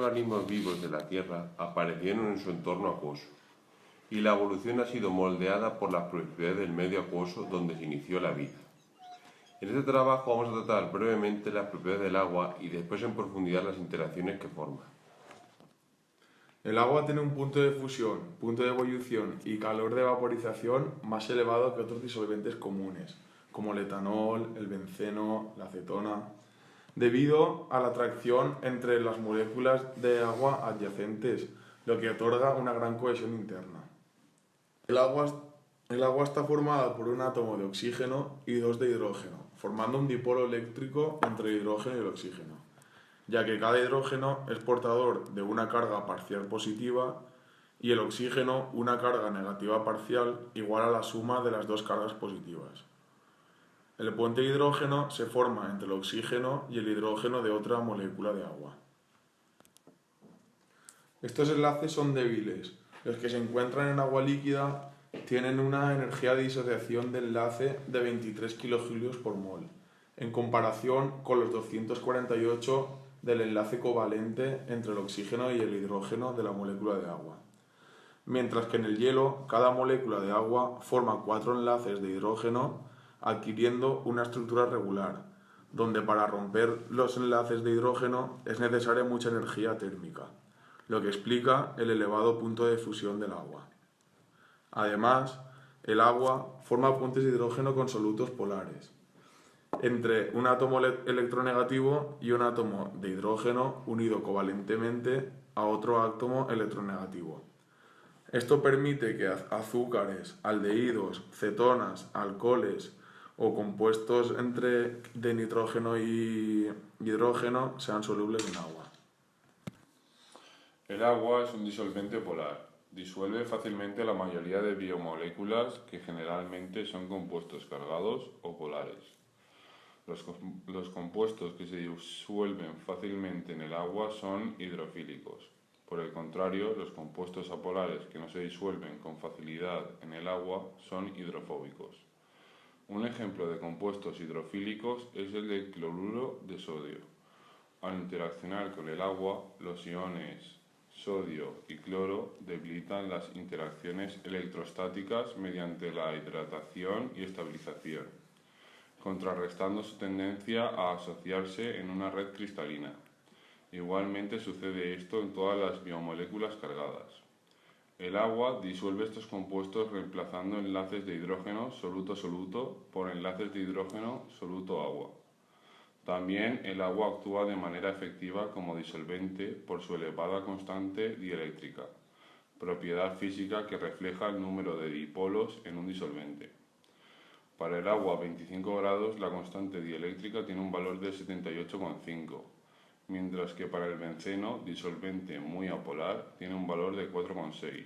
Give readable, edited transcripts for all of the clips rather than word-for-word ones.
organismos vivos de la Tierra aparecieron en su entorno acuoso, y la evolución ha sido moldeada por las propiedades del medio acuoso donde se inició la vida. En este trabajo vamos a tratar brevemente las propiedades del agua y después en profundidad las interacciones que forma. El agua tiene un punto de fusión, punto de ebullición y calor de vaporización más elevado que otros disolventes comunes, como el etanol, el benceno, la acetona, debido a la atracción entre las moléculas de agua adyacentes, lo que otorga una gran cohesión interna. El agua está formada por un átomo de oxígeno y dos de hidrógeno, formando un dipolo eléctrico entre el hidrógeno y el oxígeno, ya que cada hidrógeno es portador de una carga parcial positiva y el oxígeno una carga negativa parcial igual a la suma de las dos cargas positivas. El puente de hidrógeno se forma entre el oxígeno y el hidrógeno de otra molécula de agua. Estos enlaces son débiles. Los que se encuentran en agua líquida tienen una energía de disociación de enlace de 23 kJ por mol, en comparación con los 248 del enlace covalente entre el oxígeno y el hidrógeno de la molécula de agua. Mientras que en el hielo, cada molécula de agua forma 4 enlaces de hidrógeno adquiriendo una estructura regular, donde para romper los enlaces de hidrógeno es necesaria mucha energía térmica, lo que explica el elevado punto de fusión del agua. Además, el agua forma puentes de hidrógeno con solutos polares, entre un átomo electronegativo y un átomo de hidrógeno unido covalentemente a otro átomo electronegativo. Esto permite que azúcares, aldehídos, cetonas, alcoholes o compuestos de nitrógeno y hidrógeno sean solubles en agua. El agua es un disolvente polar. Disuelve fácilmente la mayoría de biomoléculas que generalmente son compuestos cargados o polares. Los compuestos que se disuelven fácilmente en el agua son hidrofílicos. Por el contrario, los compuestos apolares que no se disuelven con facilidad en el agua son hidrofóbicos. Un ejemplo de compuestos hidrofílicos es el del cloruro de sodio. Al interaccionar con el agua, los iones sodio y cloro debilitan las interacciones electrostáticas mediante la hidratación y estabilización, contrarrestando su tendencia a asociarse en una red cristalina. Igualmente sucede esto en todas las biomoléculas cargadas. El agua disuelve estos compuestos reemplazando enlaces de hidrógeno soluto-soluto por enlaces de hidrógeno soluto-agua. También el agua actúa de manera efectiva como disolvente por su elevada constante dieléctrica, propiedad física que refleja el número de dipolos en un disolvente. Para el agua a 25 grados la constante dieléctrica tiene un valor de 78,5, mientras que para el benceno, disolvente muy apolar, tiene un valor de 4,6.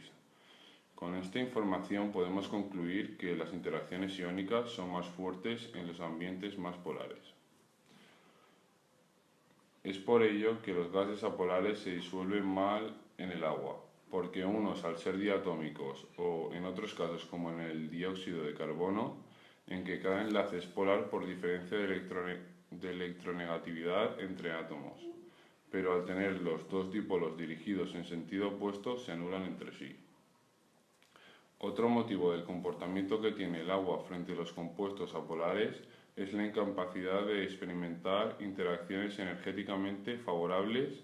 Con esta información podemos concluir que las interacciones iónicas son más fuertes en los ambientes más polares. Es por ello que los gases apolares se disuelven mal en el agua, porque unos al ser diatómicos o en otros casos como en el dióxido de carbono, en que cada enlace es polar por diferencia de electronegatividad entre átomos, pero al tener los dos dipolos dirigidos en sentido opuesto se anulan entre sí. Otro motivo del comportamiento que tiene el agua frente a los compuestos apolares es la incapacidad de experimentar interacciones energéticamente favorables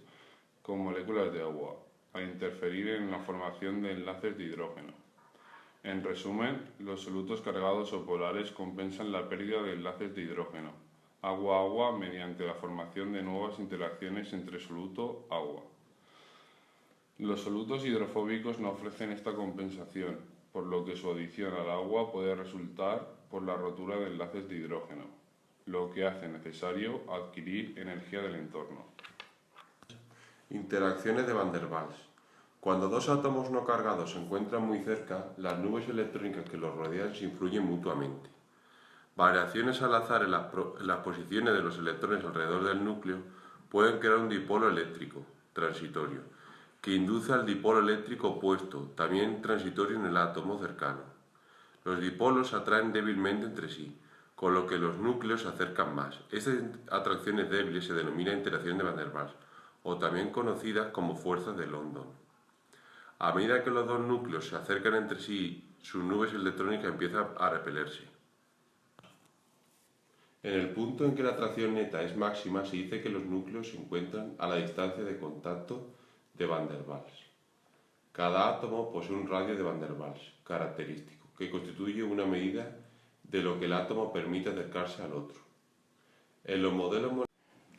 con moléculas de agua, al interferir en la formación de enlaces de hidrógeno. En resumen, los solutos cargados o polares compensan la pérdida de enlaces de hidrógeno, agua-agua, mediante la formación de nuevas interacciones entre soluto-agua. Los solutos hidrofóbicos no ofrecen esta compensación, por lo que su adición al agua puede resultar por la rotura de enlaces de hidrógeno, lo que hace necesario adquirir energía del entorno. Interacciones de Van der Waals. Cuando dos átomos no cargados se encuentran muy cerca, las nubes electrónicas que los rodean se influyen mutuamente. Variaciones al azar en las posiciones de los electrones alrededor del núcleo pueden crear un dipolo eléctrico transitorio, que induce al dipolo eléctrico opuesto, también transitorio en el átomo cercano. Los dipolos se atraen débilmente entre sí, con lo que los núcleos se acercan más. Estas atracciones débiles se denomina interacción de Van der Waals, o también conocidas como fuerzas de London. A medida que los dos núcleos se acercan entre sí, sus nubes electrónicas empiezan a repelerse. En el punto en que la atracción neta es máxima, se dice que los núcleos se encuentran a la distancia de contacto de Van der Waals. Cada átomo posee un radio de Van der Waals característico, que constituye una medida de lo que el átomo permite acercarse al otro. En los modelos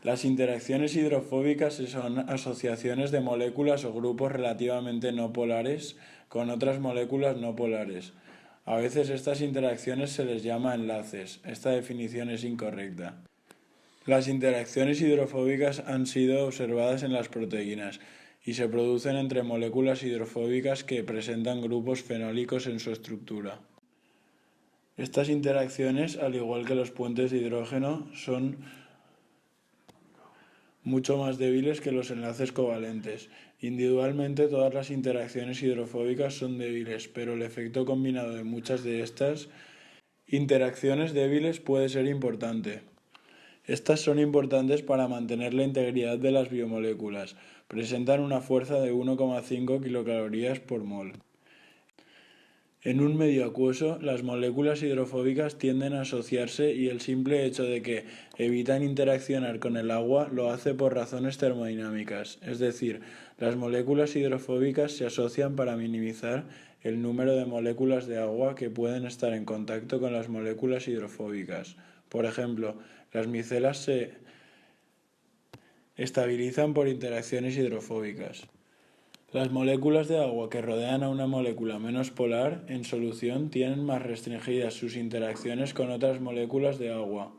Las interacciones hidrofóbicas son asociaciones de moléculas o grupos relativamente no polares con otras moléculas no polares. A veces estas interacciones se les llama enlaces. Esta definición es incorrecta. Las interacciones hidrofóbicas han sido observadas en las proteínas y se producen entre moléculas hidrofóbicas que presentan grupos fenólicos en su estructura. Estas interacciones, al igual que los puentes de hidrógeno, son mucho más débiles que los enlaces covalentes. Individualmente todas las interacciones hidrofóbicas son débiles, pero el efecto combinado de muchas de estas interacciones débiles puede ser importante. Estas son importantes para mantener la integridad de las biomoléculas. Presentan una fuerza de 1,5 kilocalorías por mol. En un medio acuoso, las moléculas hidrofóbicas tienden a asociarse y el simple hecho de que evitan interaccionar con el agua lo hace por razones termodinámicas, es decir, las moléculas hidrofóbicas se asocian para minimizar el número de moléculas de agua que pueden estar en contacto con las moléculas hidrofóbicas. Por ejemplo, las micelas se estabilizan por interacciones hidrofóbicas. Las moléculas de agua que rodean a una molécula menos polar en solución tienen más restringidas sus interacciones con otras moléculas de agua.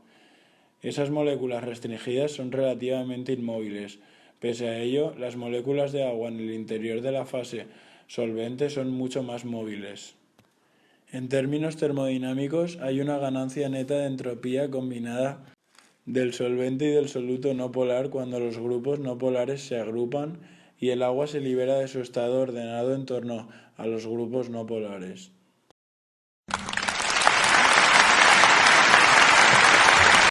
Esas moléculas restringidas son relativamente inmóviles. Pese a ello, las moléculas de agua en el interior de la fase solvente son mucho más móviles. En términos termodinámicos, hay una ganancia neta de entropía combinada del solvente y del soluto no polar cuando los grupos no polares se agrupan y el agua se libera de su estado ordenado en torno a los grupos no polares.